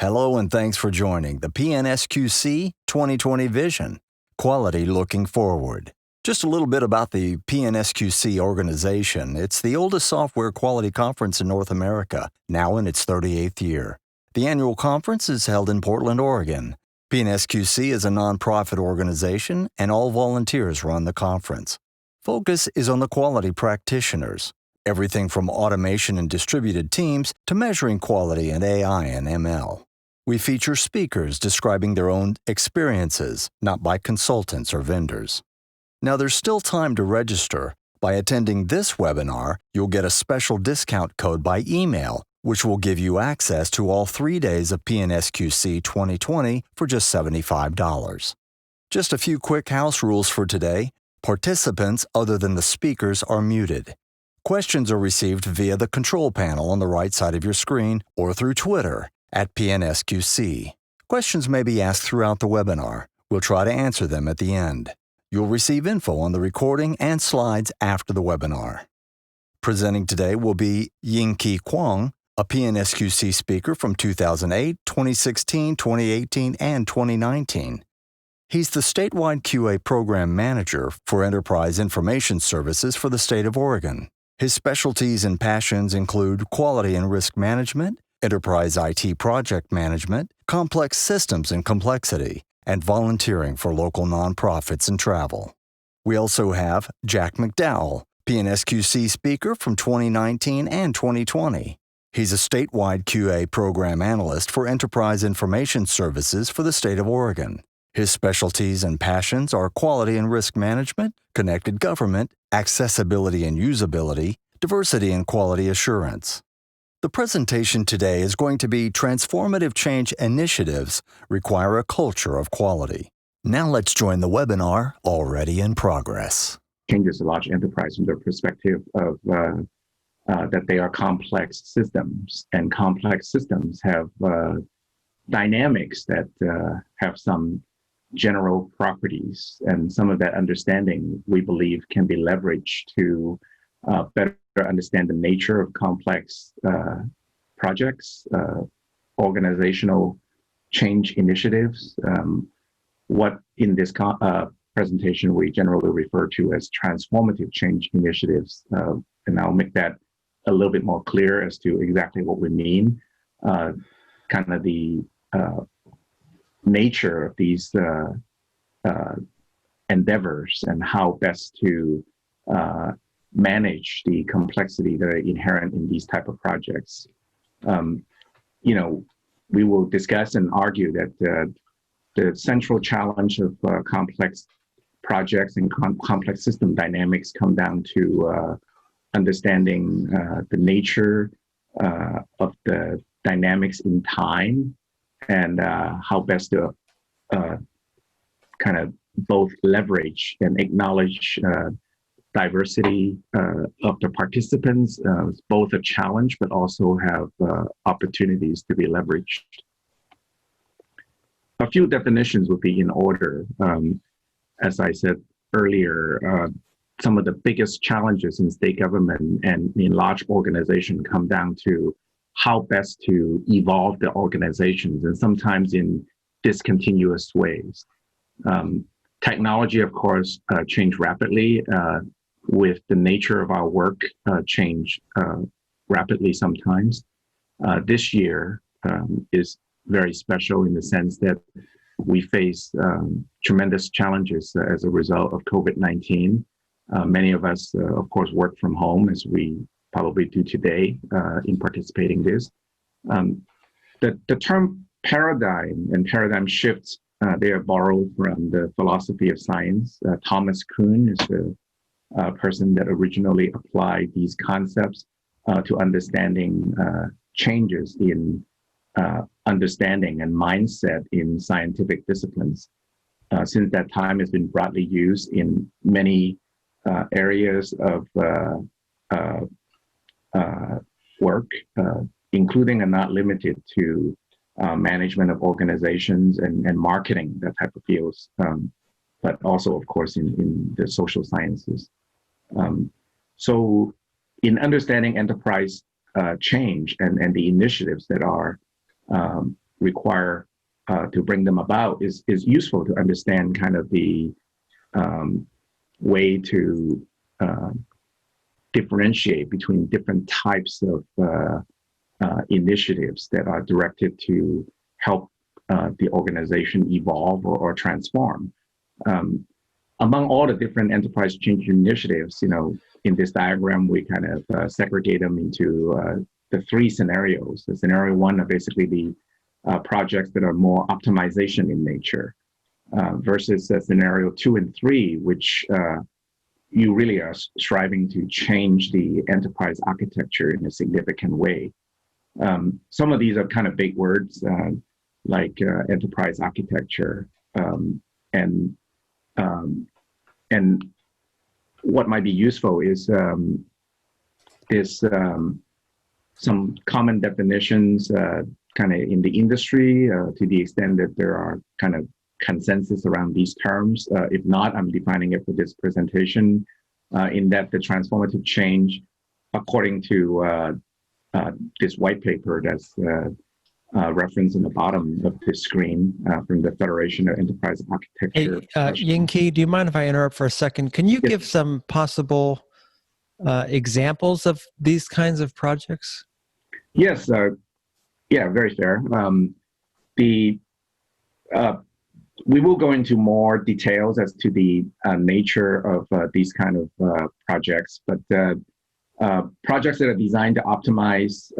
Hello and thanks for joining the PNSQC 2020 Vision, Quality Looking Forward. Just a little bit about the PNSQC organization. It's the oldest software quality conference in North America, now in its 38th year. The annual conference is held in Portland, Oregon. PNSQC is a nonprofit organization, and all volunteers run the conference. Focus is on the quality practitioners, everything from automation and distributed teams to measuring quality in AI and ML. We feature speakers describing their own experiences, not by consultants or vendors. Now, there's still time to register. By attending this webinar, you'll get a special discount code by email, which will give you access to all 3 days of PNSQC 2020 for just $75. Just a few quick house rules for today. Participants other than the speakers are muted. Questions are received via the control panel on the right side of your screen or through Twitter at PNSQC. Questions may be asked throughout the webinar. We'll try to answer them at the end. You'll receive info on the recording and slides after the webinar. Presenting today will be Ying-Ki Kwong, a PNSQC speaker from 2008, 2016, 2018, and 2019. He's the statewide QA program manager for Enterprise Information Services for the state of Oregon. His specialties and passions include quality and risk management, enterprise IT project management, complex systems and complexity, and volunteering for local nonprofits and travel. We also have Jack McDowell, PNSQC speaker from 2019 and 2020. He's a statewide QA program analyst for Enterprise Information Services for the state of Oregon. His specialties and passions are quality and risk management, connected government, accessibility and usability, diversity and quality assurance. The presentation today is going to be Transformative Change Initiatives Require a Culture of Quality. Now let's join the webinar already in progress. Changes a large enterprise from the perspective of that they are complex systems, and complex systems have dynamics that have some general properties, and some of that understanding we believe can be leveraged to better understand the nature of complex projects, organizational change initiatives, what in this presentation we generally refer to as transformative change initiatives, and I'll make that a little bit more clear as to exactly what we mean, kind of the nature of these endeavors and how best to manage the complexity that are inherent in these type of projects. We will discuss and argue that the central challenge of complex projects and complex system dynamics come down to understanding the nature of the dynamics in time, and how best to kind of both leverage and acknowledge diversity of the participants, both a challenge, but also have opportunities to be leveraged. A few definitions would be in order. As I said earlier, some of the biggest challenges in state government and in large organizations come down to how best to evolve the organizations, and sometimes in discontinuous ways. Technology, of course, change rapidly. With the nature of our work, change rapidly sometimes. This year is very special in the sense that we face tremendous challenges as a result of COVID-19. Many of us, of course, work from home, as we probably do today in participating in this. The term paradigm and paradigm shifts, they are borrowed from the philosophy of science. Thomas Kuhn is the person that originally applied these concepts to understanding changes in understanding and mindset in scientific disciplines. Since that time, it's been broadly used in many areas of work, including and not limited to management of organizations and marketing, that type of fields, but also, of course, in the social sciences. So in understanding enterprise change and the initiatives that are require to bring them about is useful to understand kind of the way to differentiate between different types of initiatives that are directed to help the organization evolve or transform. Among all the different enterprise change initiatives, in this diagram, we kind of segregate them into the three scenarios. The scenario one are basically the projects that are more optimization in nature, versus scenario 2 and 3, which you really are striving to change the enterprise architecture in a significant way. Some of these are kind of big words, like enterprise architecture, and what might be useful is some common definitions kind of in the industry, to the extent that there are kind of consensus around these terms. If not, I'm defining it for this presentation, in that the transformative change, according to this white paper that's referenced in the bottom of this screen from the Federation of Enterprise Architecture. Hey, Ying-Ke, do you mind if I interrupt for a second? Can you give some possible examples of these kinds of projects? Yes, yeah, very fair. We will go into more details as to the nature of these kind of projects, but projects that are designed to optimize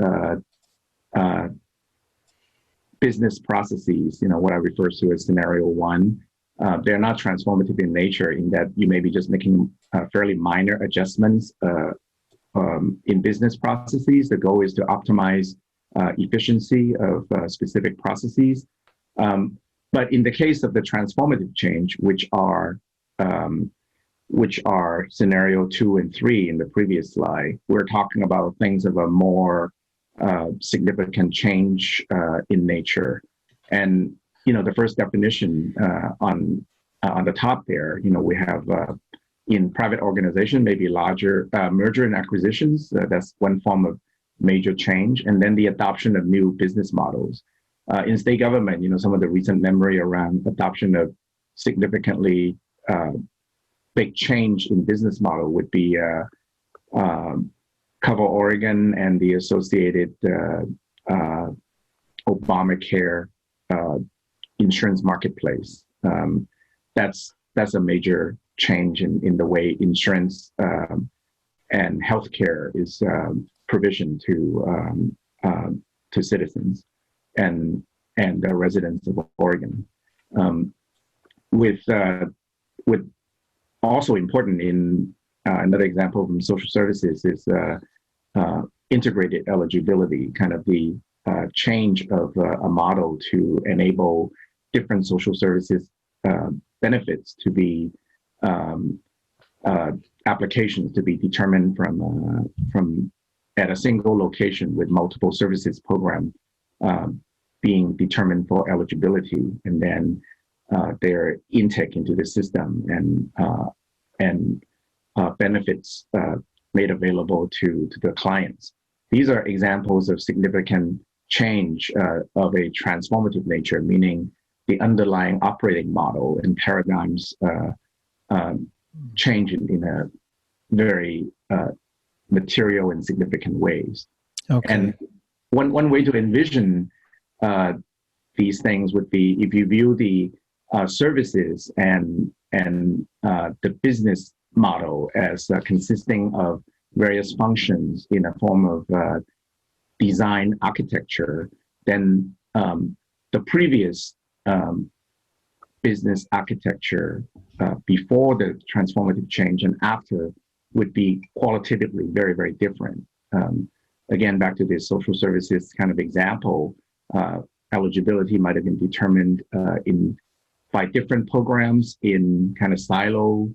business processes, what I refer to as scenario one, they're not transformative in nature, in that you may be just making fairly minor adjustments in business processes. The goal is to optimize efficiency of specific processes. But in the case of the transformative change, which are scenario 2 and 3 in the previous slide, we're talking about things of a more significant change in nature. And the first definition on the top there, we have in private organization, maybe larger merger and acquisitions. That's one form of major change, and then the adoption of new business models. In state government, some of the recent memory around adoption of significantly big change in business model would be Cover Oregon and the associated Obamacare insurance marketplace. That's a major change in the way insurance and healthcare is provisioned to citizens and the residents of Oregon. With also important in another example from social services is integrated eligibility, kind of the change of a model to enable different social services benefits to be applications to be determined from at a single location with multiple services program being determined for eligibility, and then their intake into the system and benefits made available to the clients. These are examples of significant change of a transformative nature, meaning the underlying operating model and paradigms change in a very material and significant ways. Okay. And one way to envision these things would be if you view the services and the business model as consisting of various functions in a form of design architecture, then the previous business architecture before the transformative change and after would be qualitatively very, very different. Again, back to this social services kind of example, eligibility might have been determined by different programs in kind of silo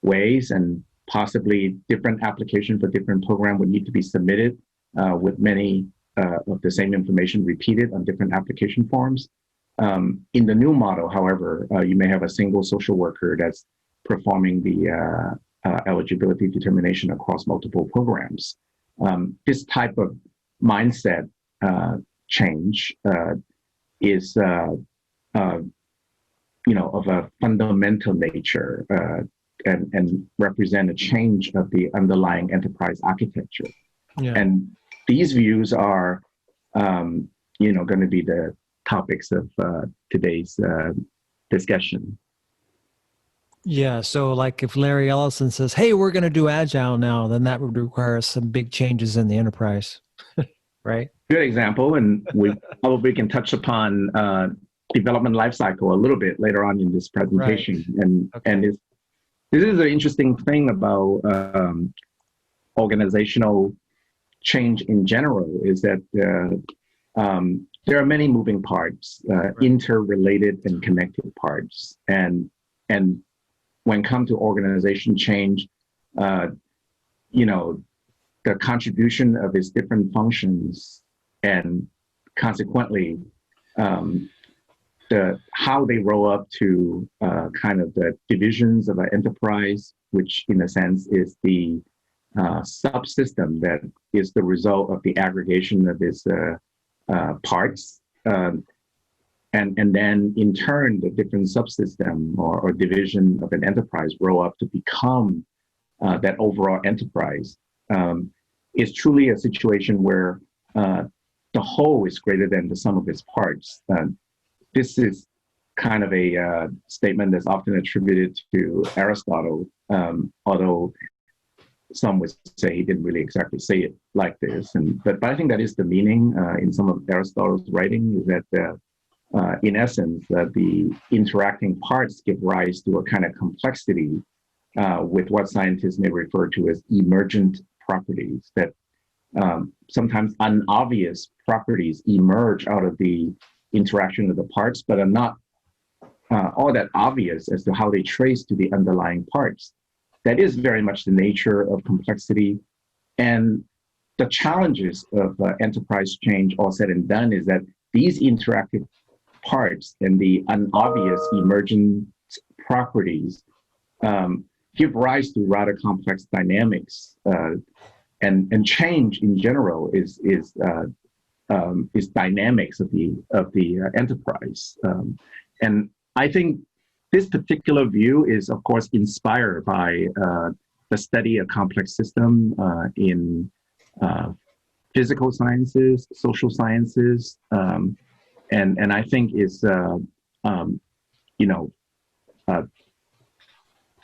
ways, and possibly different application for different program would need to be submitted with many of the same information repeated on different application forms. In the new model, however, you may have a single social worker that's performing the eligibility determination across multiple programs. This type of mindset change is of a fundamental nature and represent a change of the underlying enterprise architecture. Yeah. And these views are, going to be the topics of today's discussion. Yeah. So, like, if Larry Ellison says, "Hey, we're going to do Agile now," then that would require some big changes in the enterprise, right? Good example, and we probably can touch upon development lifecycle a little bit later on in this presentation. Right. And this is an interesting thing about organizational change in general, is that there are many moving parts, interrelated and connected parts, and when it comes to organization change, the contribution of its different functions and consequently how they roll up to kind of the divisions of an enterprise, which in a sense is the subsystem that is the result of the aggregation of its parts. And then in turn, the different subsystem or division of an enterprise roll up to become that overall enterprise. Is truly a situation where the whole is greater than the sum of its parts. This is kind of a statement that's often attributed to Aristotle, although some would say he didn't really exactly say it like this. But I think that is the meaning in some of Aristotle's writing, is that in essence, the interacting parts give rise to a kind of complexity with what scientists may refer to as emergent properties, that sometimes unobvious properties emerge out of the interaction of the parts, but are not all that obvious as to how they trace to the underlying parts. That is very much the nature of complexity. And the challenges of enterprise change, all said and done, is that these interactive parts and the unobvious emergent properties give rise to rather complex dynamics. And change in general is dynamics of the enterprise. And I think this particular view is, of course, inspired by the study of complex system in physical sciences, social sciences, and I think is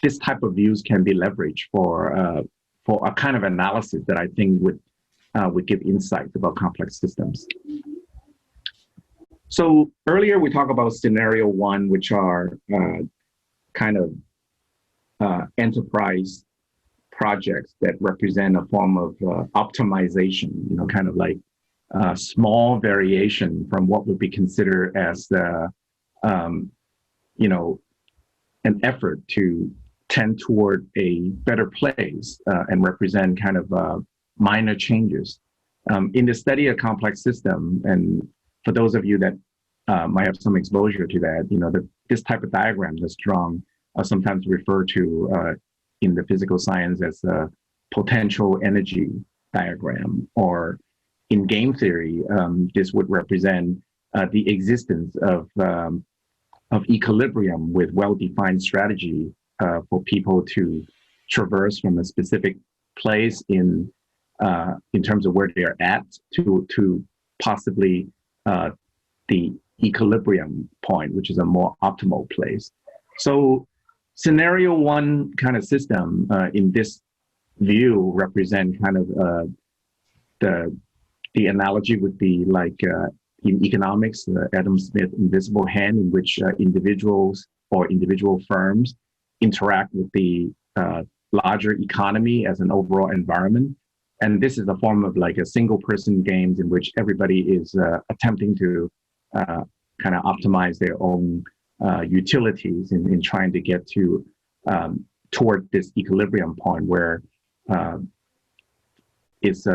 this type of views can be leveraged for a kind of analysis that I think would give insight about complex systems. So earlier we talked about scenario one, which are kind of enterprise projects that represent a form of optimization, kind of like small variation from what would be considered as an effort to tend toward a better place and represent kind of minor changes. In the study of complex system, and for those of you that might have some exposure to that, this type of diagram that's drawn are sometimes referred to in the physical science as a potential energy diagram, or in game theory, this would represent the existence of equilibrium with well-defined strategy for people to traverse from a specific place in terms of where they're at to possibly the equilibrium point, which is a more optimal place. So scenario one kind of system in this view represent kind of the analogy would be like in economics, Adam Smith invisible hand, in which individuals or individual firms interact with the larger economy as an overall environment. And this is a form of like a single person games in which everybody is attempting to kind of optimize their own utilities in trying to get to toward this equilibrium point where it's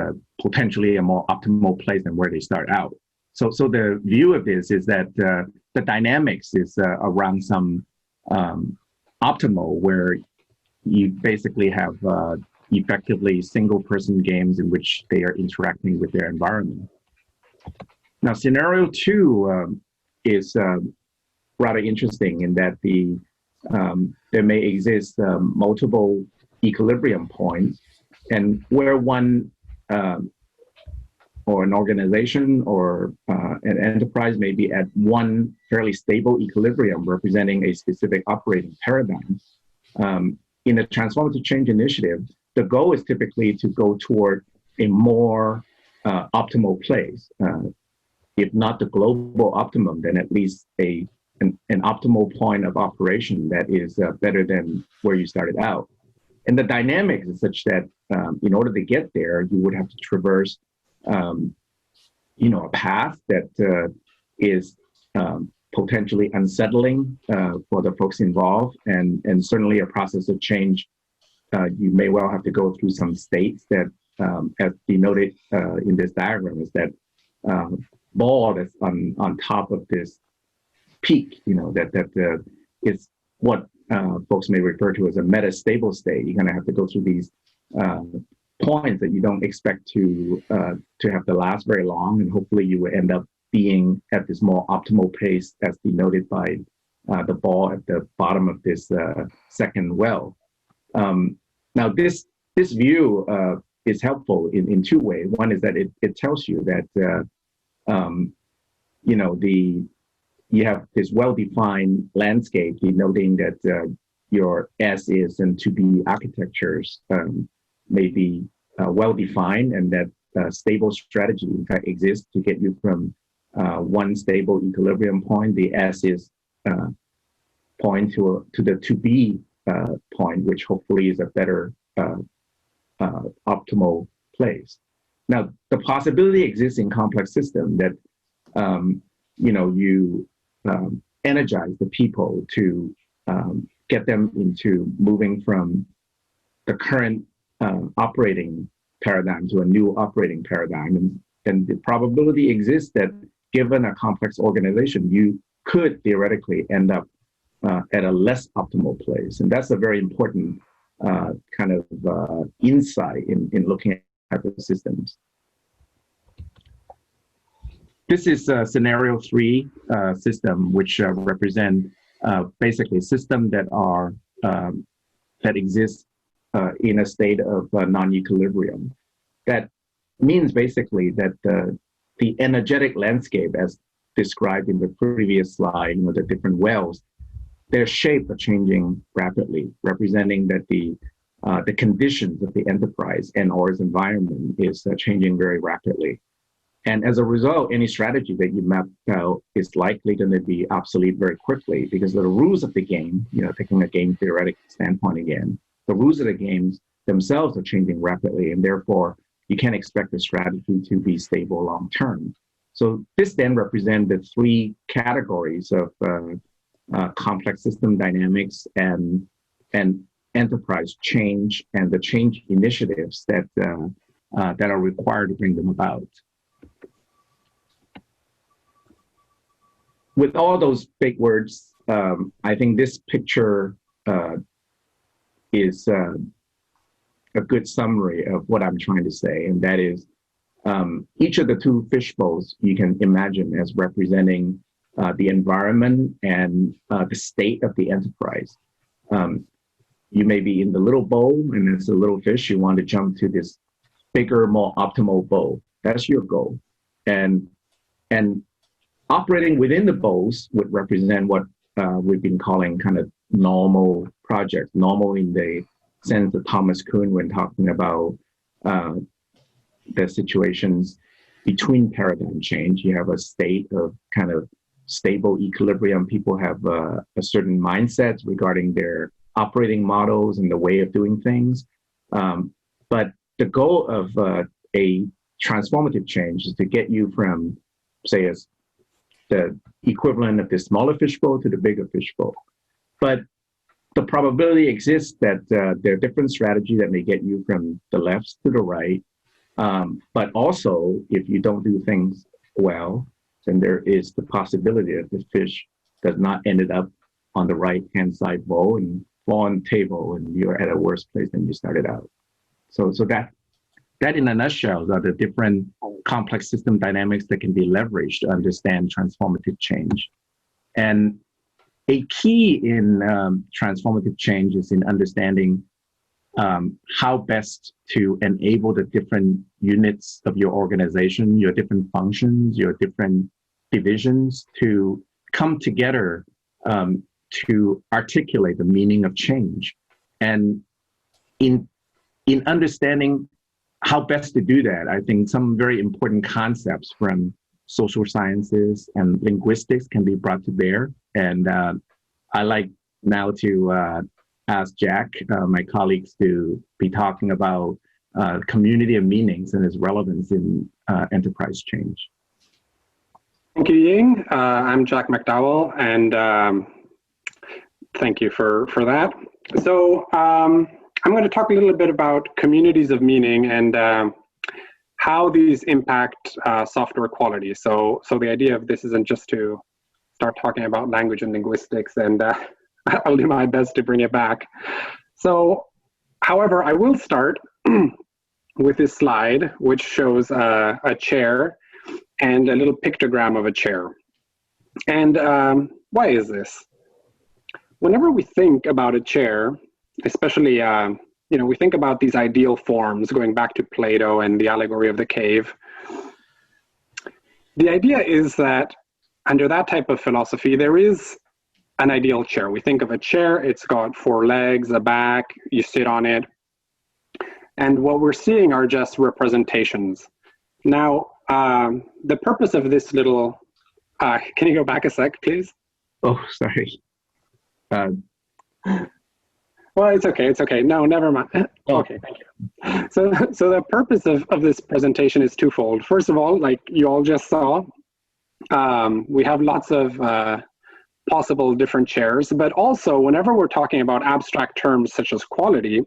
potentially a more optimal place than where they start out. So the view of this is that the dynamics is around some optimal, where you basically have effectively single person games in which they are interacting with their environment. Now, scenario two is rather interesting in that there may exist multiple equilibrium points, and where one or an organization or an enterprise may be at one fairly stable equilibrium representing a specific operating paradigm. In a transformative change initiative, the goal is typically to go toward a more optimal place. If not the global optimum, then at least an optimal point of operation that is better than where you started out. And the dynamics is such that in order to get there, you would have to traverse a path that is potentially unsettling for the folks involved, and certainly a process of change. You may well have to go through some states that, as denoted in this diagram, is that ball that's on top of this peak. That is what folks may refer to as a meta-stable state. You're going to have to go through these points that you don't expect to have to last very long, and hopefully you will end up being at this more optimal pace as denoted by the ball at the bottom of this second well. Now this view is helpful in two ways. One is that it tells you that you have this well-defined landscape denoting that your as is and to be architectures may be well-defined, and that stable strategy in fact exists to get you from one stable equilibrium point, the as is point, to the to be point, which hopefully is a better optimal place. Now, the possibility exists in complex systems that you energize the people to get them into moving from the current operating paradigm to a new operating paradigm. And the probability exists that given a complex organization, you could theoretically end up at a less optimal place. And that's a very important kind of insight in looking at the systems. This is scenario 3 system, which represent basically systems that are that exist in a state of non-equilibrium. That means basically that the energetic landscape, as described in the previous slide, the different wells, their shape are changing rapidly, representing that the conditions of the enterprise and or its environment is changing very rapidly. And as a result, any strategy that you map out is likely going to be obsolete very quickly, because the rules of the game, taking a game theoretic standpoint again, the rules of the games themselves are changing rapidly, and therefore you can't expect the strategy to be stable long term. So this then represents the 3 categories of complex system dynamics and enterprise change, and the change initiatives that are required to bring them about. With all those big words, I think this picture is a good summary of what I'm trying to say, and that is each of the 2 fish bowls you can imagine as representing the environment and the state of the enterprise. You may be in the little bowl, and as a little fish, you want to jump to this bigger, more optimal bowl. That's your goal. And operating within the bowls would represent what we've been calling kind of normal projects, normal in the sense of Thomas Kuhn when talking about the situations between paradigm change. You have a state of kind of stable equilibrium. People have a certain mindset regarding their operating models and the way of doing things. But the goal of a transformative change is to get you from, say, as the equivalent of the smaller fishbowl to the bigger fishbowl. But the probability exists that there are different strategies that may get you from the left to the right. But also, if you don't do things well, then there is the possibility that the fish does not end up on the right-hand side bowl and fall on the table, and you're at a worse place than you started out. So that that in a nutshell are the different complex system dynamics that can be leveraged to understand transformative change. And a key in transformative change is in understanding how best to enable the different units of your organization, your different functions, your different divisions to come together to articulate the meaning of change. And in understanding how best to do that, I think some very important concepts from social sciences and linguistics can be brought to bear. And I like now to ask Jack, my colleagues, to be talking about community of meanings and its relevance in enterprise change. Thank you, Ying. I'm Jack McDowell, and thank you for that. So I'm going to talk a little bit about communities of meaning and how these impact software quality. So the idea of this isn't just to start talking about language and linguistics, and I'll do my best to bring it back. So, however, I will start with this slide, which shows a chair and a little pictogram of a chair. And why is this? Whenever we think about a chair, especially, we think about these ideal forms, going back to Plato and the allegory of the cave. The idea is that under that type of philosophy, there is an ideal chair. We think of a chair, it's got 4 legs, a back, you sit on it. And what we're seeing are just representations. Now, the purpose of this little, can you go back a sec, please? Oh, sorry. Well, it's okay. No, never mind. Okay, thank you. So the purpose of this presentation is twofold. First of all, like you all just saw, we have lots of possible different chairs, but also whenever we're talking about abstract terms such as quality,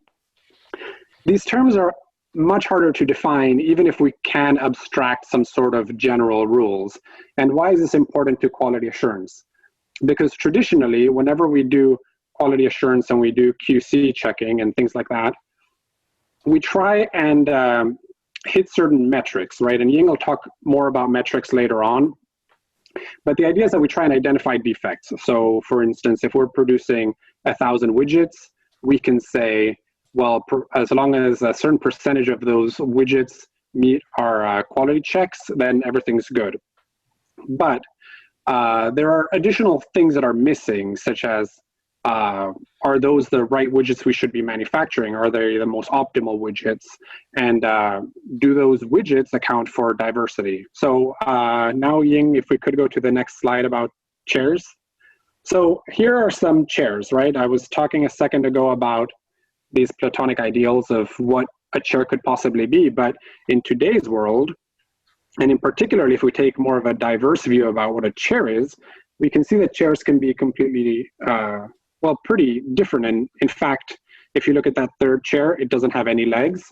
these terms are much harder to define even if we can abstract some sort of general rules. And why is this important to quality assurance? Because traditionally, whenever we do quality assurance and we do QC checking and things like that, we try and hit certain metrics, right? And Ying will talk more about metrics later on. But the idea is that we try and identify defects. So for instance, if we're producing 1,000 widgets, we can say, well, as long as a certain percentage of those widgets meet our quality checks, then everything's good. But there are additional things that are missing, such as are those the right widgets we should be manufacturing? Are they the most optimal widgets? And do those widgets account for diversity? So now, Ying, if we could go to the next slide about chairs. So here are some chairs, right? I was talking a second ago about these Platonic ideals of what a chair could possibly be, but in today's world, and in particular, if we take more of a diverse view about what a chair is, we can see that chairs can be completely pretty different. And in fact, if you look at that 3rd chair, it doesn't have any legs.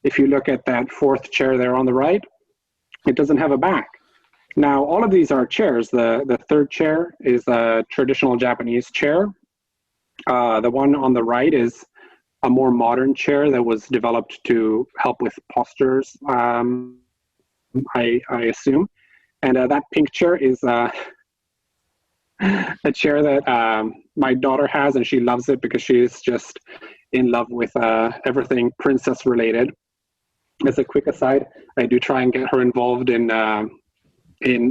If you look at that 4th chair there on the right, it doesn't have a back. Now, all of these are chairs. The 3rd chair is a traditional Japanese chair. The one on the right is a more modern chair that was developed to help with postures, I assume. And that pink chair is a chair that my daughter has, and she loves it because she is just in love with everything princess related. As a quick aside, I do try and get her involved in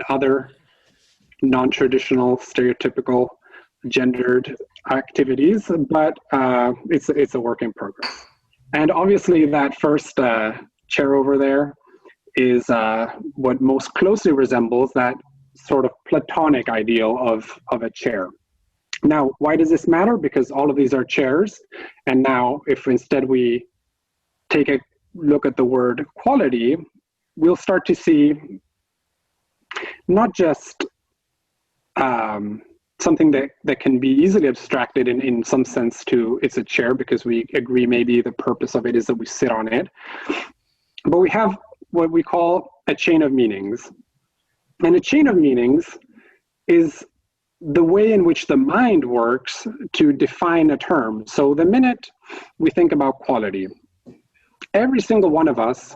other non-traditional, stereotypical, gendered activities, but it's a work in progress. And obviously, that first chair over there is what most closely resembles that sort of Platonic ideal of a chair. Now, why does this matter? Because all of these are chairs. And now, if instead we take a look at the word quality, we'll start to see not just something that can be easily abstracted in some sense to it's a chair, because we agree maybe the purpose of it is that we sit on it, but we have what we call a chain of meanings. And a chain of meanings is the way in which the mind works to define a term. So the minute we think about quality, every single one of us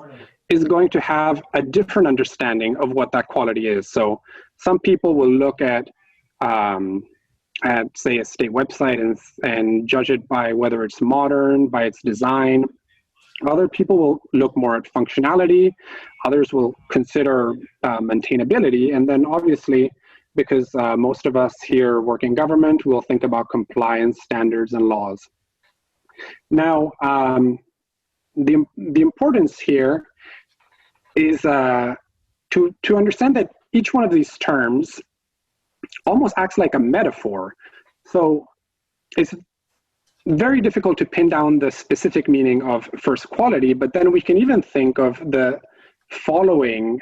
is going to have a different understanding of what that quality is. So some people will look at say, a state website and judge it by whether it's modern, by its design. Other people will look more at functionality. Others will consider maintainability. And then obviously, because most of us here work in government, we'll think about compliance standards and laws. Now, the importance here is to understand that each one of these terms almost acts like a metaphor. So it's very difficult to pin down the specific meaning of first quality, but then we can even think of the following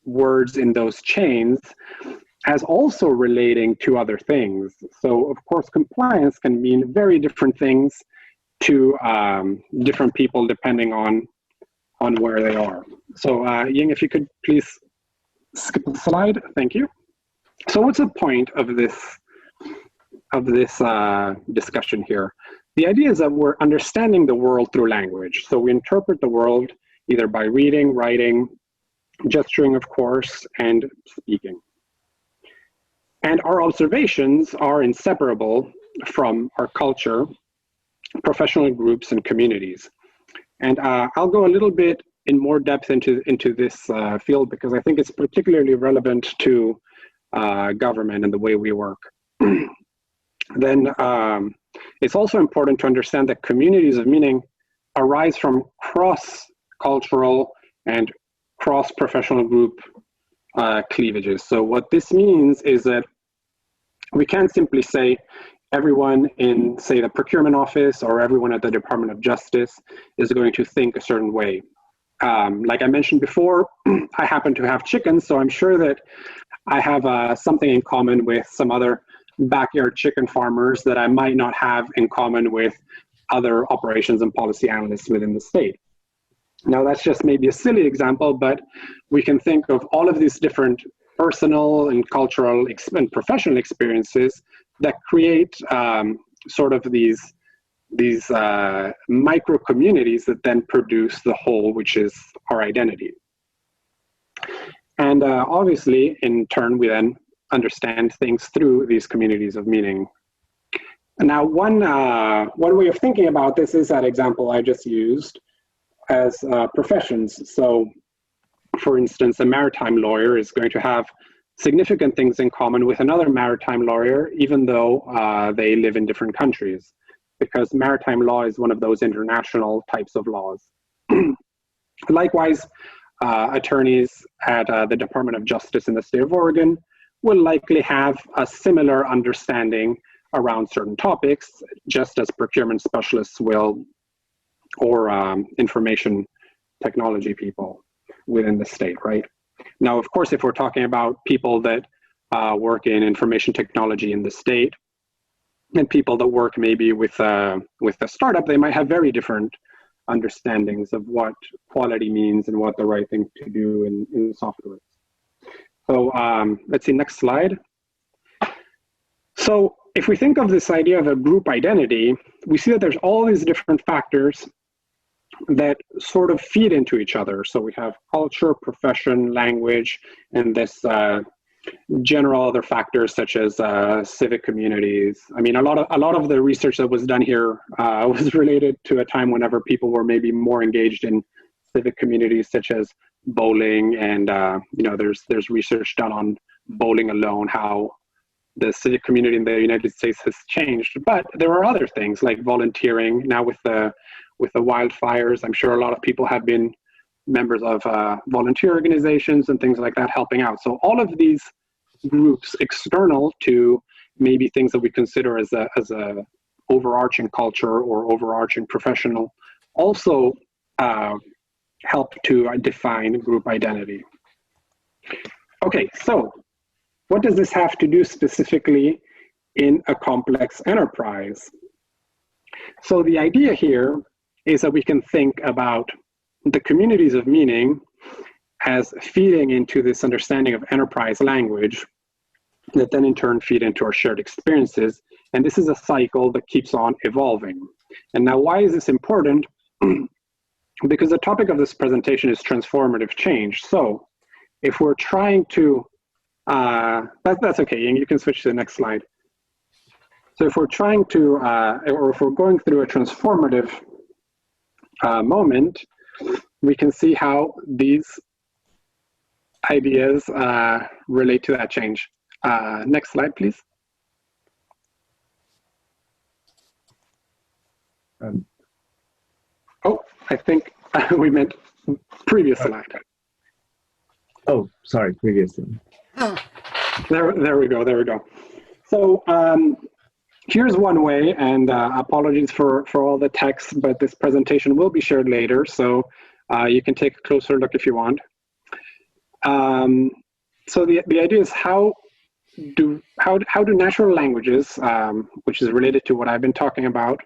words in those chains as also relating to other things. So of course, compliance can mean very different things to different people depending on where they are. So Ying, if you could please skip the slide, thank you. So what's the point of this discussion here? The idea is that we're understanding the world through language. So we interpret the world either by reading, writing, gesturing, of course, and speaking. And our observations are inseparable from our culture, professional groups, and communities. And I'll go a little bit in more depth into this field because I think it's particularly relevant to government and the way we work. Then it's also important to understand that communities of meaning arise from cross-cultural and cross-professional group cleavages. So what this means is that we can't simply say everyone in, say, the procurement office or everyone at the Department of Justice is going to think a certain way. Like I mentioned before, I happen to have chickens, so I'm sure that I have something in common with some other backyard chicken farmers that I might not have in common with other operations and policy analysts within the state. Now that's just maybe a silly example, but we can think of all of these different personal and cultural and professional experiences that create sort of these micro communities that then produce the whole, which is our identity. And obviously, in turn, we then understand things through these communities of meaning. And now, one way of thinking about this is that example I just used as professions. So, for instance, a maritime lawyer is going to have significant things in common with another maritime lawyer, even though they live in different countries, because maritime law is one of those international types of laws. Likewise, attorneys at the Department of Justice in the state of Oregon will likely have a similar understanding around certain topics, just as procurement specialists will, or information technology people within the state, right? Now, of course, if we're talking about people that work in information technology in the state and people that work maybe with a startup, they might have very different understandings of what quality means and what the right thing to do in software. So let's see, next slide. So if we think of this idea of a group identity, we see that there's all these different factors that sort of feed into each other. So we have culture, profession, language, and this general other factors such as civic communities. I mean, a lot of the research that was done here was related to a time whenever people were maybe more engaged in civic communities such as bowling, and there's research done on bowling alone, how the civic community in the United States has changed. But there are other things like volunteering. Now with the wildfires, I'm sure a lot of people have been members of volunteer organizations and things like that, helping out. So all of these groups external to maybe things that we consider as a overarching culture or overarching professional also help to define group identity. Okay, so what does this have to do specifically in a complex enterprise? So the idea here is that we can think about the communities of meaning as feeding into this understanding of enterprise language that then in turn feed into our shared experiences. And this is a cycle that keeps on evolving. And now why is this important? because the topic of this presentation is transformative change. So if we're trying to, that's okay, you can switch to the next slide. So if we're trying to, or if we're going through a transformative moment, we can see how these ideas relate to that change. Next slide, please. Oh, I think we meant previous slide. Oh, sorry, previous one. There we go. So here's one way, and apologies for all the text, but this presentation will be shared later, so you can take a closer look if you want. So the idea is how do natural languages, which is related to what I've been talking about,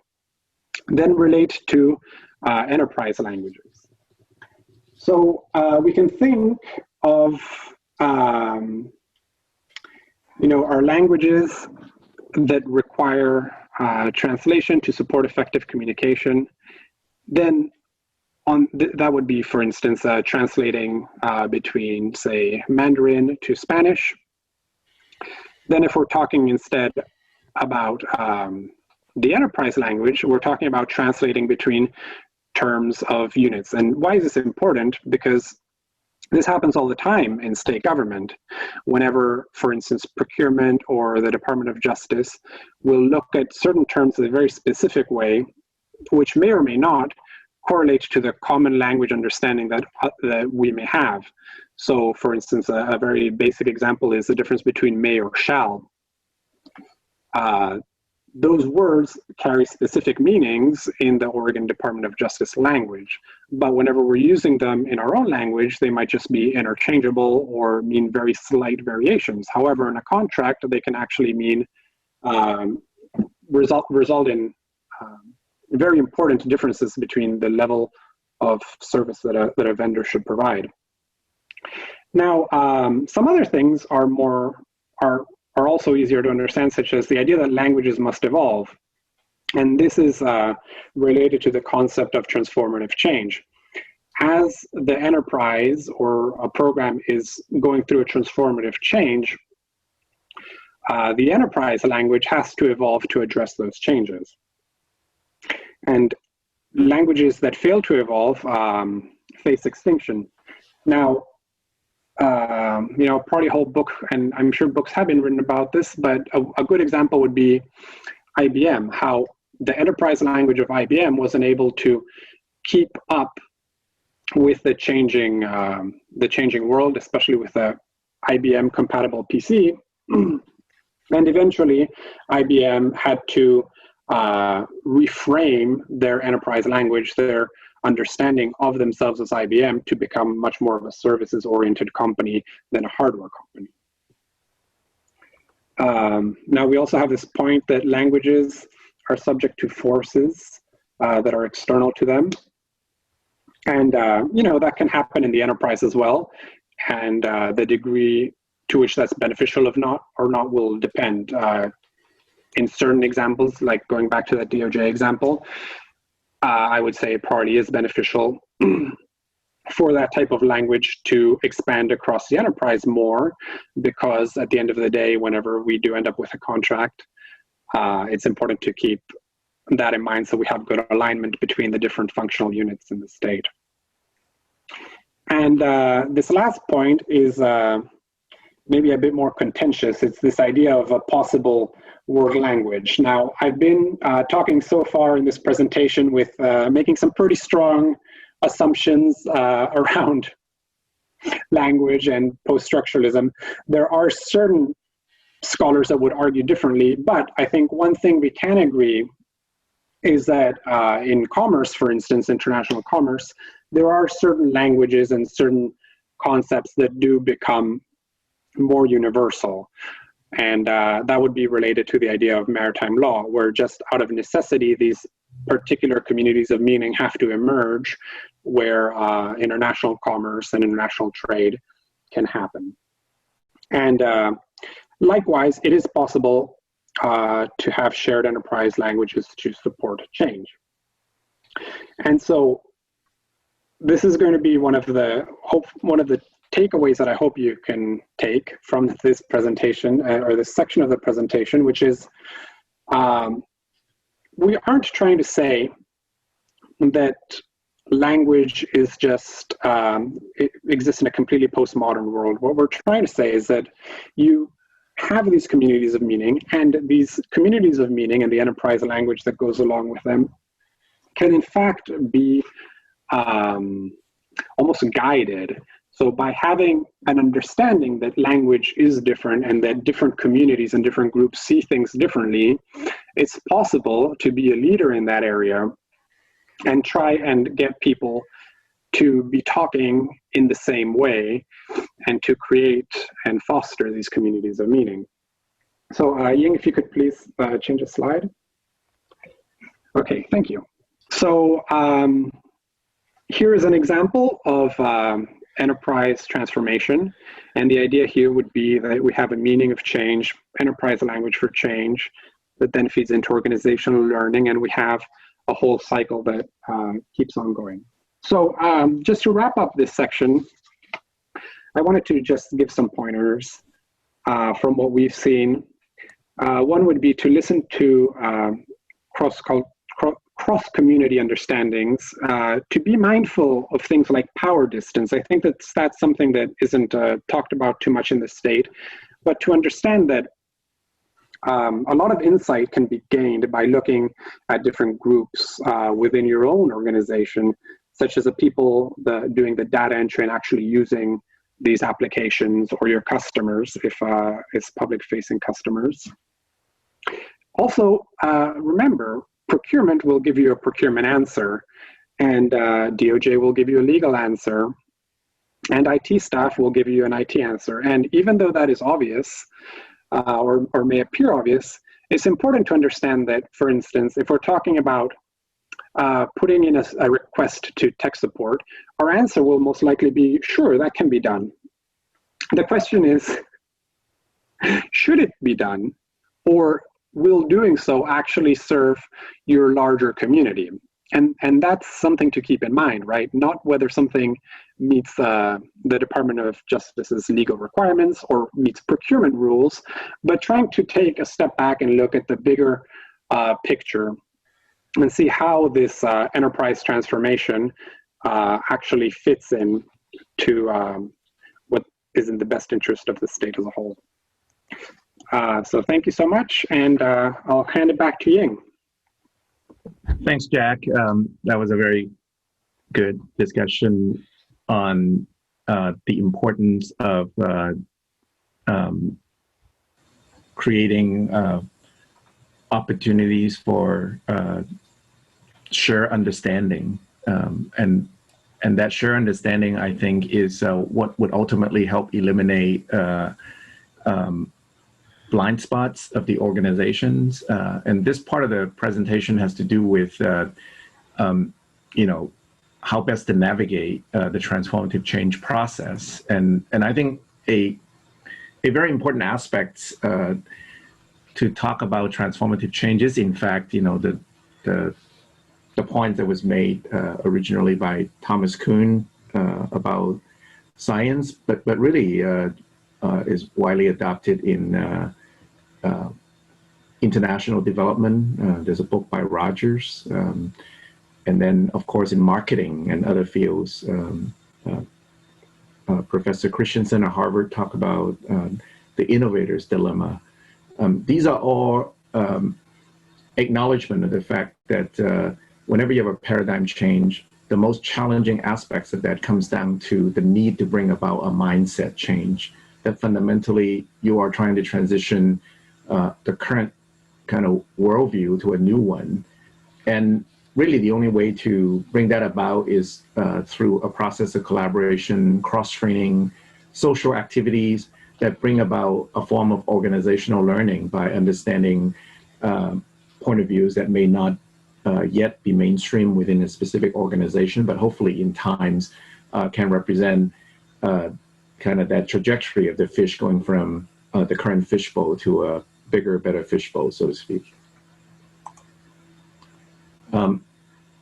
then relate to enterprise languages. So we can think of our languages that require translation to support effective communication. Then that would be, for instance, translating between, say, Mandarin to Spanish. Then if we're talking instead about the enterprise language, we're talking about translating between terms of units. And why is this important? Because this happens all the time in state government. Whenever, for instance, procurement or the Department of Justice will look at certain terms in a very specific way, which may or may not correlate to the common language understanding that we may have. So, for instance, a very basic example is the difference between may or shall. Those words carry specific meanings in the Oregon Department of Justice language, but whenever we're using them in our own language, they might just be interchangeable or mean very slight variations. However, in a contract, they can actually mean result in very important differences between the level of service that a vendor should provide. Now, some other things are also easier to understand, such as the idea that languages must evolve. And this is related to the concept of transformative change. As the enterprise or a program is going through a transformative change, the enterprise language has to evolve to address those changes. And languages that fail to evolve face extinction. Now, probably a whole book, and I'm sure books have been written about this, but a good example would be IBM, how the enterprise language of IBM wasn't able to keep up with the changing world, especially with the IBM compatible PC. And eventually, IBM had to reframe their enterprise language, their understanding of themselves as IBM, to become much more of a services-oriented company than a hardware company. Now, we also have this point that languages are subject to forces that are external to them. And, that can happen in the enterprise as well. And the degree to which that's beneficial or not will depend. In certain examples, like going back to that DOJ example, I would say it probably is beneficial for that type of language to expand across the enterprise more, because at the end of the day, whenever we do end up with a contract, it's important to keep that in mind so we have good alignment between the different functional units in the state. And this last point is maybe a bit more contentious. It's this idea of a possible world language. Now, I've been talking so far in this presentation with making some pretty strong assumptions around language and post-structuralism. There are certain scholars that would argue differently, but I think one thing we can agree is that in commerce, for instance, international commerce, there are certain languages and certain concepts that do become more universal. And that would be related to the idea of maritime law, where just out of necessity, these particular communities of meaning have to emerge where international commerce and international trade can happen. And likewise, it is possible to have shared enterprise languages to support change. And so this is going to be one of the takeaways that I hope you can take from this presentation or this section of the presentation, which is we aren't trying to say that language is just it exists in a completely postmodern world. What we're trying to say is that you have these communities of meaning, and these communities of meaning and the enterprise language that goes along with them can in fact be almost guided. So by having an understanding that language is different and that different communities and different groups see things differently, it's possible to be a leader in that area and try and get people to be talking in the same way and to create and foster these communities of meaning. So Ying, if you could please change the slide. Okay, thank you. So here is an example of enterprise transformation. And the idea here would be that we have a meaning of change, enterprise language for change, that then feeds into organizational learning, and we have a whole cycle that keeps on going. So just to wrap up this section, I wanted to just give some pointers from what we've seen. One would be to listen to cross-community understandings, to be mindful of things like power distance. I think that's something that isn't talked about too much in the state, but to understand that a lot of insight can be gained by looking at different groups within your own organization, such as the people doing the data entry and actually using these applications, or your customers, if it's public-facing customers. Also, remember, procurement will give you a procurement answer, and DOJ will give you a legal answer, and IT staff will give you an IT answer. And even though that is obvious, or may appear obvious, it's important to understand that, for instance, if we're talking about putting in a request to tech support, our answer will most likely be, sure, that can be done. The question is, should it be done, or will doing so actually serve your larger community? And that's something to keep in mind, right? Not whether something meets the Department of Justice's legal requirements or meets procurement rules, but trying to take a step back and look at the bigger picture and see how this enterprise transformation actually fits in to what is in the best interest of the state as a whole. So thank you so much, and I'll hand it back to Ying. Thanks, Jack. That was a very good discussion on the importance of creating opportunities for shared understanding. And that shared understanding, I think, is what would ultimately help eliminate blind spots of the organizations. And this part of the presentation has to do with, how best to navigate the transformative change process. And I think a very important aspect to talk about transformative change is, in fact, the point that was made originally by Thomas Kuhn about science, but really is widely adopted in international development. There's a book by Rogers, and then of course in marketing and other fields, Professor Christensen at Harvard talk about the innovator's dilemma. These are all acknowledgement of the fact that whenever you have a paradigm change, the most challenging aspects of that comes down to the need to bring about a mindset change, that fundamentally you are trying to transition the current kind of worldview to a new one. And really the only way to bring that about is through a process of collaboration, cross-training, social activities that bring about a form of organizational learning by understanding point of views that may not yet be mainstream within a specific organization, but hopefully in times can represent kind of that trajectory of the fish going from the current fishbowl to a bigger, better fishbowl, so to speak.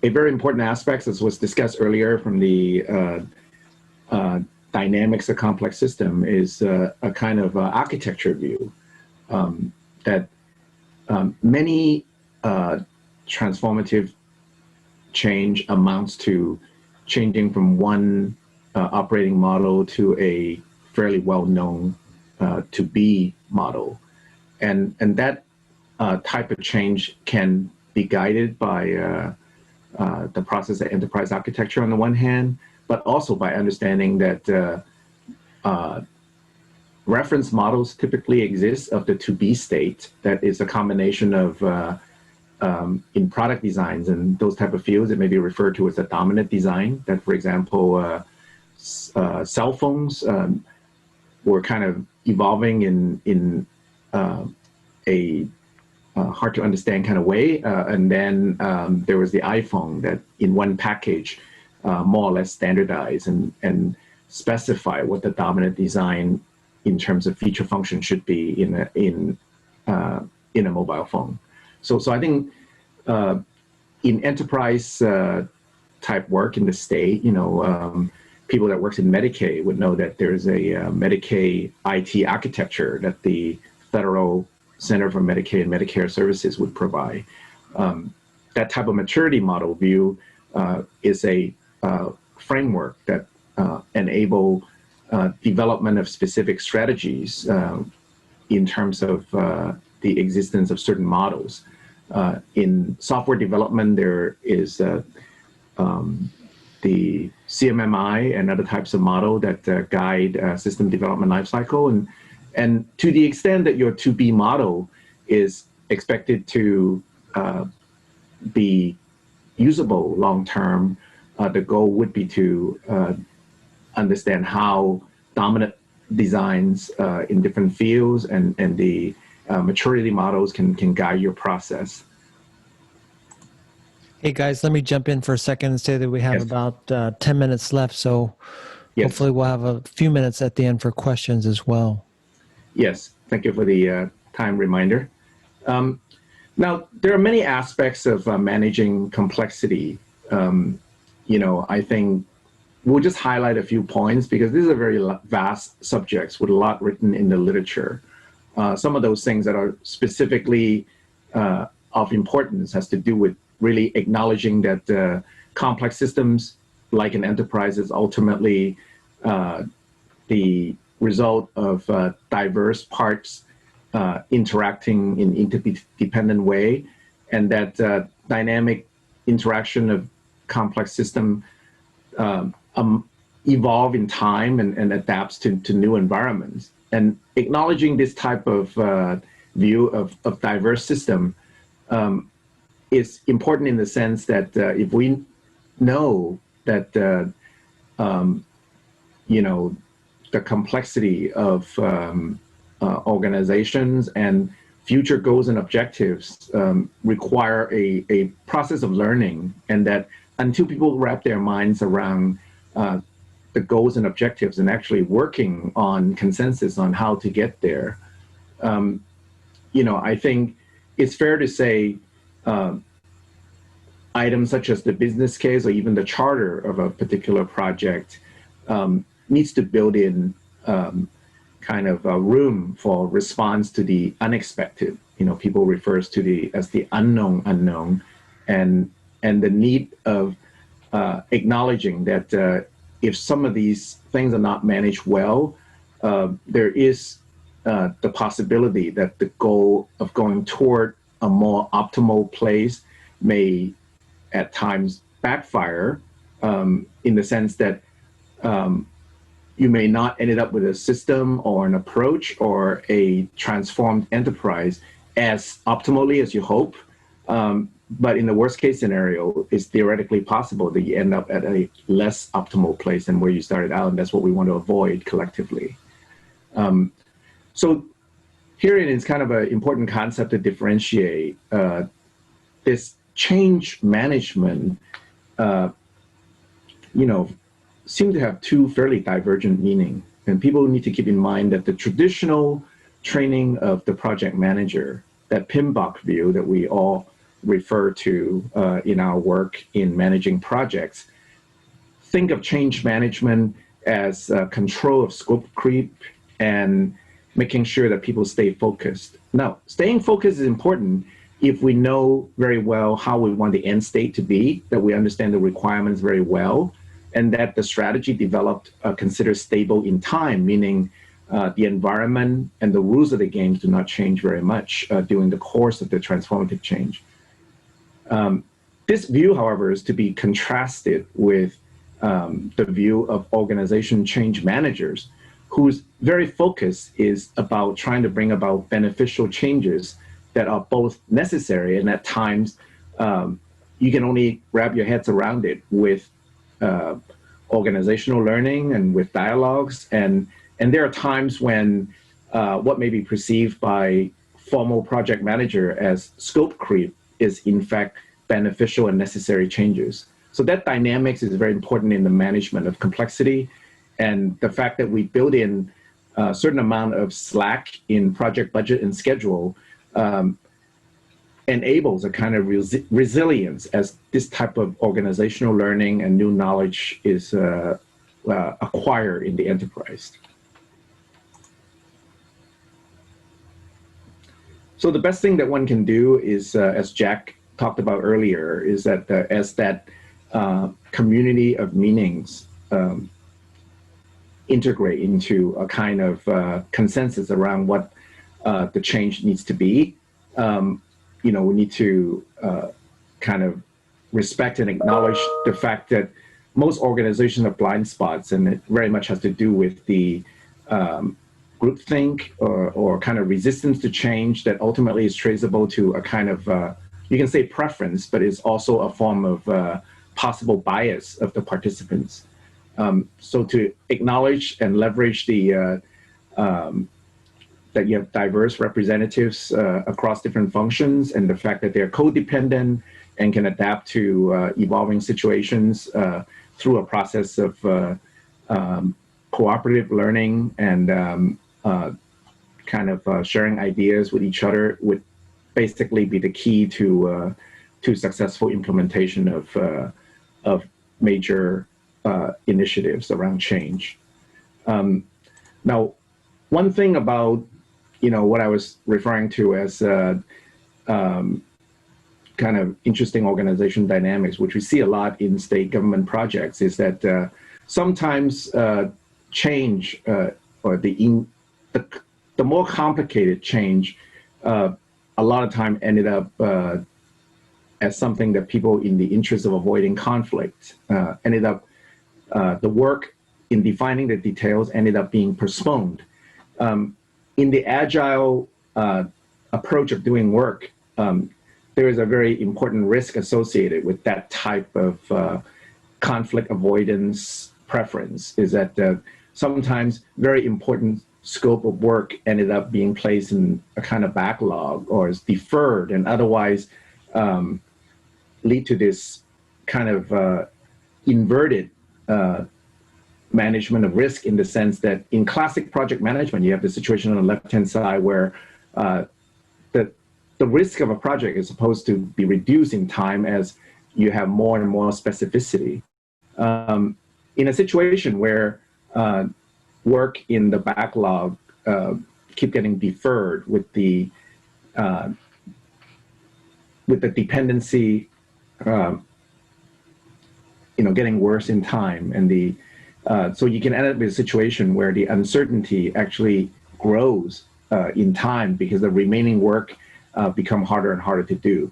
a very important aspect, as was discussed earlier from the dynamics of complex system, is a kind of architecture view that many transformative change amounts to changing from one operating model to a fairly well-known to be model. And that type of change can be guided by the process of enterprise architecture on the one hand, but also by understanding that reference models typically exist of the to-be state that is a combination of in product designs and those type of fields, it may be referred to as a dominant design. That, for example, cell phones were kind of evolving in a hard to understand kind of way, and then there was the iPhone that, in one package, more or less standardized and specify what the dominant design in terms of feature function should be in a mobile phone. So I think in enterprise type work in the state, people that works in Medicaid would know that there's a Medicaid IT architecture that the Federal Center for Medicaid and Medicare Services would provide. That type of maturity model view is a framework that enable development of specific strategies in terms of the existence of certain models. In software development, there is the CMMI and other types of model that guide system development lifecycle. And to the extent that your to-be model is expected to be usable long-term, the goal would be to understand how dominant designs in different fields and the maturity models can guide your process. Hey guys, let me jump in for a second and say that we have about 10 minutes left, so hopefully we'll have a few minutes at the end for questions as well. Yes, thank you for the time reminder. Now, there are many aspects of managing complexity. I think we'll just highlight a few points because these are very vast subjects with a lot written in the literature. Some of those things that are specifically of importance has to do with really acknowledging that complex systems, like an enterprise, is ultimately the result of diverse parts interacting in interdependent way, and that dynamic interaction of complex system evolve in time and adapts to new environments. And acknowledging this type of view of diverse system is important in the sense that if we know that the complexity of organizations and future goals and objectives require a process of learning, and that until people wrap their minds around the goals and objectives and actually working on consensus on how to get there, I think it's fair to say items such as the business case or even the charter of a particular project needs to build in kind of a room for response to the unexpected. People refers to as the unknown, and the need of acknowledging that if some of these things are not managed well, there is the possibility that the goal of going toward a more optimal place may at times backfire, in the sense that you may not end up with a system or an approach or a transformed enterprise as optimally as you hope. But in the worst case scenario, it's theoretically possible that you end up at a less optimal place than where you started out, and that's what we want to avoid collectively. So herein is kind of an important concept to differentiate. This change management, seem to have two fairly divergent meaning. And people need to keep in mind that the traditional training of the project manager, that PMBOK view that we all refer to in our work in managing projects. Think of change management as control of scope creep and making sure that people stay focused. Now, staying focused is important if we know very well how we want the end state to be, that we understand the requirements very well, and that the strategy developed considered stable in time, meaning the environment and the rules of the game do not change very much during the course of the transformative change. This view, however, is to be contrasted with the view of organization change managers, whose very focus is about trying to bring about beneficial changes that are both necessary and at times you can only wrap your heads around it with organizational learning and with dialogues. And there are times when what may be perceived by formal project manager as scope creep is in fact beneficial and necessary changes. So that dynamics is very important in the management of complexity, and the fact that we build in a certain amount of slack in project budget and schedule enables a kind of resilience as this type of organizational learning and new knowledge is acquired in the enterprise. So the best thing that one can do is, as Jack talked about earlier, is that as that community of meanings integrate into a kind of consensus around what the change needs to be, we need to kind of respect and acknowledge the fact that most organizations have blind spots, and it very much has to do with the groupthink or kind of resistance to change that ultimately is traceable to a kind of, you can say preference, but it's also a form of possible bias of the participants. So to acknowledge and leverage the that you have diverse representatives across different functions, and the fact that they're codependent and can adapt to evolving situations through a process of cooperative learning and kind of sharing ideas with each other would basically be the key to successful implementation of major initiatives around change. Now, one thing about what I was referring to as kind of interesting organization dynamics, which we see a lot in state government projects, is that sometimes change or the more complicated change a lot of time ended up as something that people, in the interest of avoiding conflict, ended up the work in defining the details ended up being postponed. In the Agile approach of doing work, there is a very important risk associated with that type of conflict avoidance preference, is that sometimes very important scope of work ended up being placed in a kind of backlog or is deferred, and otherwise lead to this kind of inverted management of risk, in the sense that in classic project management, you have the situation on the left-hand side where the risk of a project is supposed to be reduced in time as you have more and more specificity. In a situation where work in the backlog keep getting deferred with the dependency getting worse in time, and so you can end up with a situation where the uncertainty actually grows in time because the remaining work become harder and harder to do.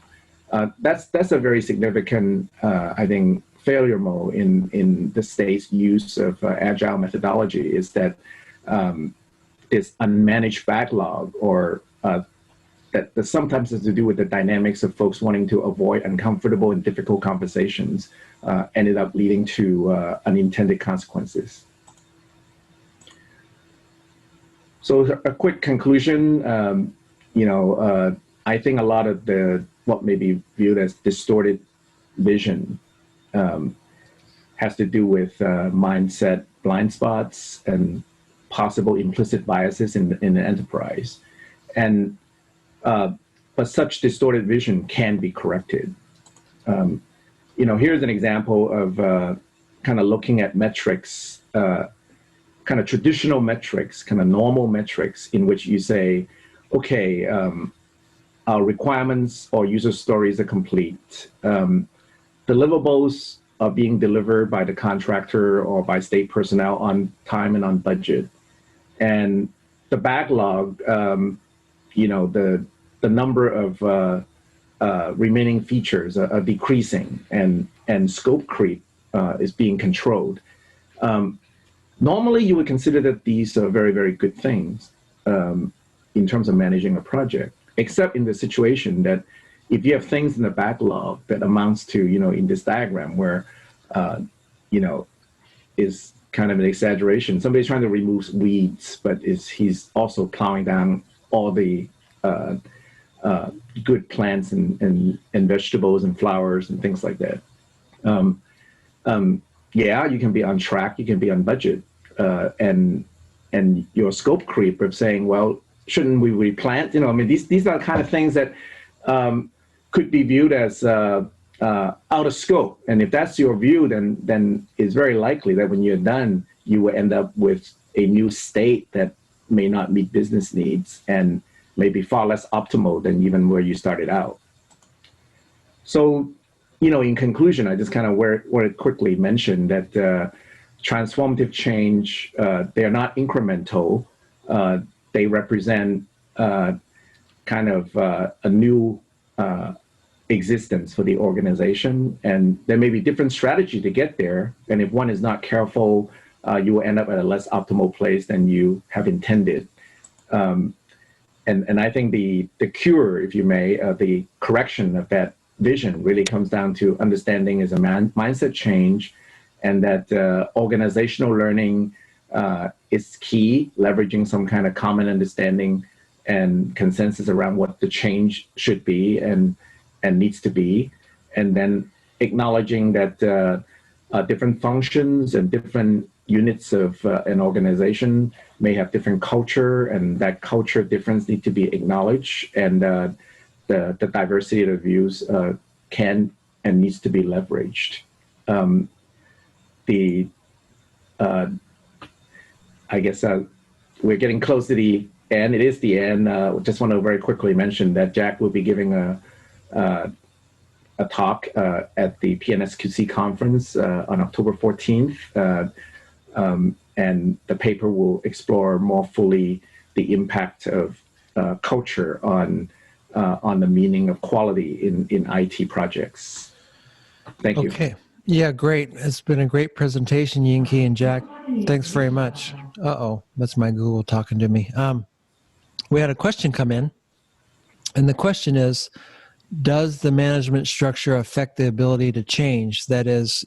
That's a very significant, I think, failure mode in the state's use of Agile methodology, is that this unmanaged backlog, or that sometimes has to do with the dynamics of folks wanting to avoid uncomfortable and difficult conversations, ended up leading to unintended consequences. So a quick conclusion, I think a lot of what may be viewed as distorted vision has to do with mindset blind spots and possible implicit biases in the enterprise. And but such distorted vision can be corrected. Here's an example of kind of looking at metrics, kind of traditional metrics, kind of normal metrics, in which you say, okay, our requirements or user stories are complete. Deliverables are being delivered by the contractor or by state personnel on time and on budget. And the backlog, the number of remaining features are decreasing, and scope creep is being controlled. Normally, you would consider that these are very, very good things in terms of managing a project, except in the situation that if you have things in the backlog that amounts to, in this diagram where, is kind of an exaggeration. Somebody's trying to remove weeds, but he's also plowing down all the good plants and vegetables and flowers and things like that. Yeah, you can be on track, you can be on budget, and your scope creep of saying, well, shouldn't we replant? These are the kind of things that could be viewed as out of scope. And if that's your view, then it's very likely that when you're done, you will end up with a new state that may not meet business needs and may be far less optimal than even where you started out. So, in conclusion, I just kind of want to quickly mention that transformative change, they're not incremental. They represent kind of a new existence for the organization. And there may be different strategy to get there. And if one is not careful, you will end up at a less optimal place than you have intended. And I think the cure, if you may, the correction of that vision really comes down to understanding is a mindset change, and that organizational learning is key, leveraging some kind of common understanding and consensus around what the change should be and needs to be, and then acknowledging that different functions and different units of an organization may have different culture, and that culture difference need to be acknowledged, and the diversity of the views can and needs to be leveraged. I guess we're getting close to the end. It is the end. Just want to very quickly mention that Jack will be giving a talk at the PNSQC conference on October 14th. And the paper will explore more fully the impact of culture on the meaning of quality in IT projects. Thank you. Okay. Yeah, great. It's been a great presentation, Ying-Ke and Jack. Thanks very much. Uh-oh, that's my Google talking to me. We had a question come in, and the question is, does the management structure affect the ability to change? That is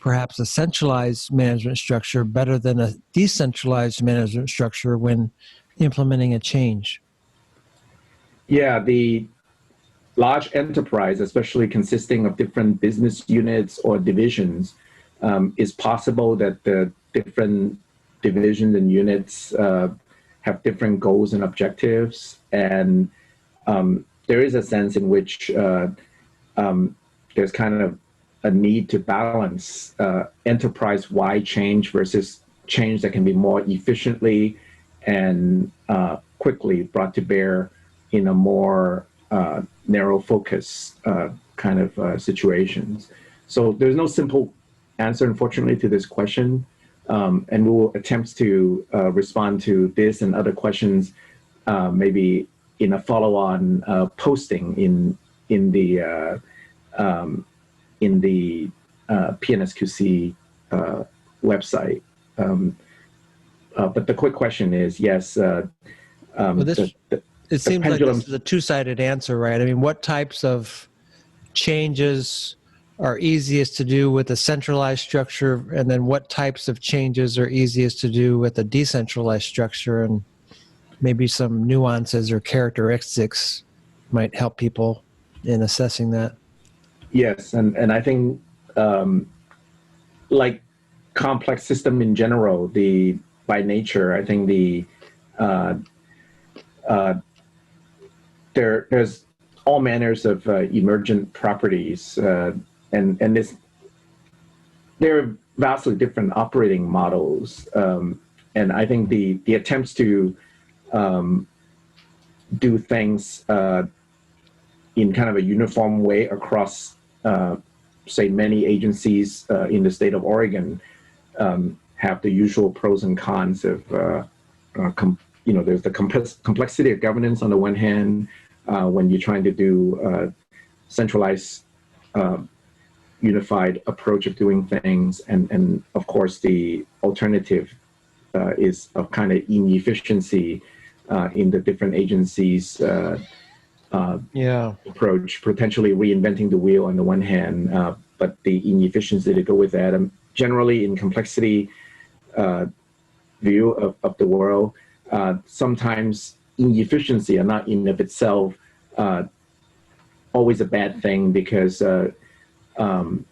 perhaps a centralized management structure better than a decentralized management structure when implementing a change? Yeah, the large enterprise, especially consisting of different business units or divisions, is possible that the different divisions and units have different goals and objectives. And there is a sense in which there's kind of a need to balance enterprise-wide change versus change that can be more efficiently and quickly brought to bear in a more narrow focus kind of situations. So there's no simple answer, unfortunately, to this question. And we will attempt to respond to this and other questions maybe in a follow-on posting in the PNSQC website. But the quick question is, yes. It seems like this is a two-sided answer, right? I mean, what types of changes are easiest to do with a centralized structure, and then what types of changes are easiest to do with a decentralized structure, and maybe some nuances or characteristics might help people in assessing that. Yes, and I think like complex system in general, by nature, I think there's all manners of emergent properties, and there are vastly different operating models. And I think the attempts to do things in kind of a uniform way across, say, many agencies in the state of Oregon have the usual pros and cons of, there's the complexity of governance on the one hand, when you're trying to do centralized, unified approach of doing things, and of course the alternative is of kind of inefficiency in the different agencies' approach, potentially reinventing the wheel on the one hand, but the inefficiency to go with that. Generally, in complexity view of the world, sometimes inefficiency are not in of itself always a bad thing, because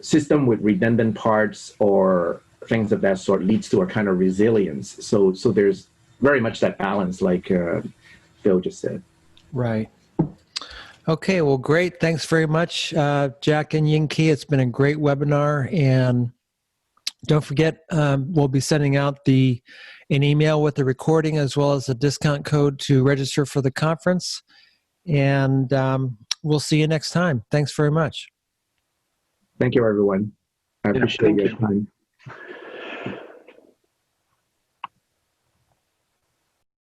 system with redundant parts or things of that sort leads to a kind of resilience. So there's very much that balance, like Phil just said. Right. Okay, well, great. Thanks very much, Jack and Ying-Kee. It's been a great webinar. And don't forget, we'll be sending out an email with the recording as well as a discount code to register for the conference. And we'll see you next time. Thanks very much. Thank you, everyone. I appreciate your time.